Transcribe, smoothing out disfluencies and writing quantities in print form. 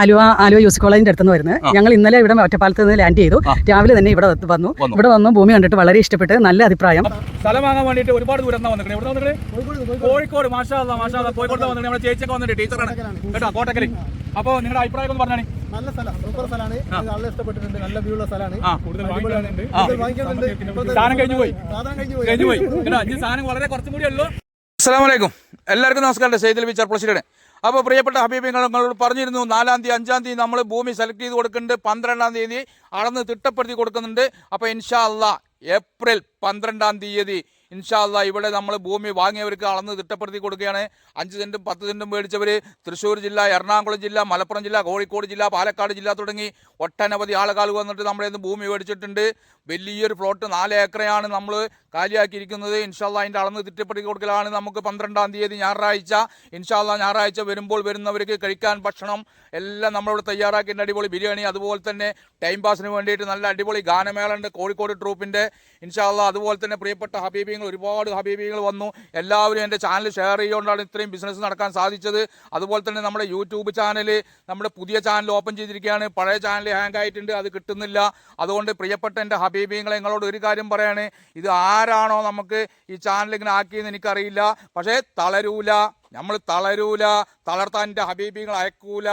Aluva use കോളേജിന്റെ അടുത്തുനിന്ന് വരുന്നത്. ഞങ്ങൾ ഇന്നലെ ഇവിടെ ഒറ്റപ്പാലത്ത് നിന്ന് ലാൻഡ് ചെയ്തു. രാവിലെ തന്നെ ഇവിടെ വന്നു. ഇവിടെ വന്നു ഭൂമി കണ്ടിട്ട് വളരെ ഇഷ്ടപ്പെട്ട് നല്ല അഭിപ്രായം. സ്ഥലം വാങ്ങാൻ വേണ്ടിയിട്ട് ഒരുപാട് ദൂരം വന്നിട്ടുണ്ട്. കോഴിക്കോട് കോഴിക്കോട് വന്നിട്ട് നമ്മുടെ ചേച്ചിയൊക്കെ വന്നിട്ട് ടീച്ചറാണ് കേട്ടോ, കോട്ടക്കല്. അപ്പോൾ നിങ്ങളുടെ അഭിപ്രായം ഒന്ന് പറഞ്ഞാണ്. നല്ല സ്ഥലം, സൂപ്പർ സ്ഥലമാണ്, നല്ല ഇഷ്ടപ്പെട്ടിട്ടുണ്ട്, നല്ല വ്യൂ ഉള്ള സ്ഥലമാണ്. സാധനം കഴിഞ്ഞു പോയി കേട്ടോ, സാധനം വളരെ കുറച്ചും കൂടി ഉള്ളൂ. അസ്സലാമു അലൈക്കും, എല്ലാവർക്കും നമസ്കാരം. സെയ്ദ് അലവി ചെർപ്പളശ്ശേരിയുടെ. അപ്പോൾ പ്രിയപ്പെട്ട ഹബീബിങ്ങൾ, നിങ്ങളോട് പറഞ്ഞിരുന്നു 4-ാം തീയതി 5-ാം തീയതി നമ്മൾ ഭൂമി സെലക്ട് ചെയ്ത് കൊടുക്കുന്നുണ്ട്. 12-ാം തീയതി അളന്ന് തിട്ടപ്പെടുത്തി കൊടുക്കുന്നുണ്ട്. അപ്പോൾ ഇൻഷാ അല്ലാ ഏപ്രിൽ 12-ാം തീയതി ഇൻഷാ അല്ലാ ഇവിടെ നമ്മൾ ഭൂമി വാങ്ങിയവർക്ക് അളന്ന് തിട്ടപ്പെടുത്തി കൊടുക്കുകയാണ്. 5 സെൻറ്റും 10 സെൻറ്റും മേടിച്ചവർ തൃശ്ശൂർ ജില്ല, എറണാകുളം ജില്ല, മലപ്പുറം ജില്ല, കോഴിക്കോട് ജില്ല, പാലക്കാട് ജില്ല തുടങ്ങി ഒട്ടനവധി ആളുകൾ വന്നിട്ട് നമ്മുടെ ഇന്ന് ഭൂമി മേടിച്ചിട്ടുണ്ട്. വലിയൊരു പ്ലോട്ട് 4 ഏക്കറയാണ് നമ്മൾ കാലിയാക്കിയിരിക്കുന്നത്. ഇൻഷാ അല്ലാ അതിൻ്റെ അളന്ന് തിട്ടപ്പെടുത്തി കൊടുക്കലാണ് നമുക്ക് 12-ാം തീയതി ഞായറാഴ്ച. ഇൻഷാ അല്ലാ ഞായറാഴ്ച വരുന്നവർക്ക് കഴിക്കാൻ ഭക്ഷണം എല്ലാം നമ്മളിവിടെ തയ്യാറാക്കിയിട്ടുണ്ട്. അടിപൊളി ബിരിയാണി, അതുപോലെ തന്നെ ടൈം പാസിന് വേണ്ടിയിട്ട് നല്ല അടിപൊളി ഗാനമേള ഉണ്ട് കോഴിക്കോട് ട്രൂപ്പിൻ്റെ. ഇൻഷാ അല്ലാ അതുപോലെ തന്നെ പ്രിയപ്പെട്ട ഹബീബിങ്ങൾ, ഒരുപാട് ഹബീബികൾ വന്നു. എല്ലാവരും എൻ്റെ ചാനൽ ഷെയർ ചെയ്തുകൊണ്ടാണ് ഇത്രയും ബിസിനസ് നടക്കാൻ സാധിച്ചത്. അതുപോലെ തന്നെ നമ്മുടെ യൂട്യൂബ് ചാനൽ, നമ്മുടെ പുതിയ ചാനൽ ഓപ്പൺ ചെയ്തിരിക്കുകയാണ്. പഴയ ചാനൽ ഹാങ് ആയിട്ടുണ്ട്, അത് കിട്ടുന്നില്ല. അതുകൊണ്ട് പ്രിയപ്പെട്ട എൻ്റെ ഹബീബിങ്ങളെ, നിങ്ങളോട് ഒരു കാര്യം പറയാണ്, ഇത് ആരാണോ നമുക്ക് ഈ ചാനൽ ഇങ്ങനെ ആക്കിയെന്ന് എനിക്കറിയില്ല, പക്ഷേ തളരൂല, നമ്മൾ തളരൂല, തളർത്താൻ എൻ്റെ ഹബീബിങ്ങൾ അയക്കൂല.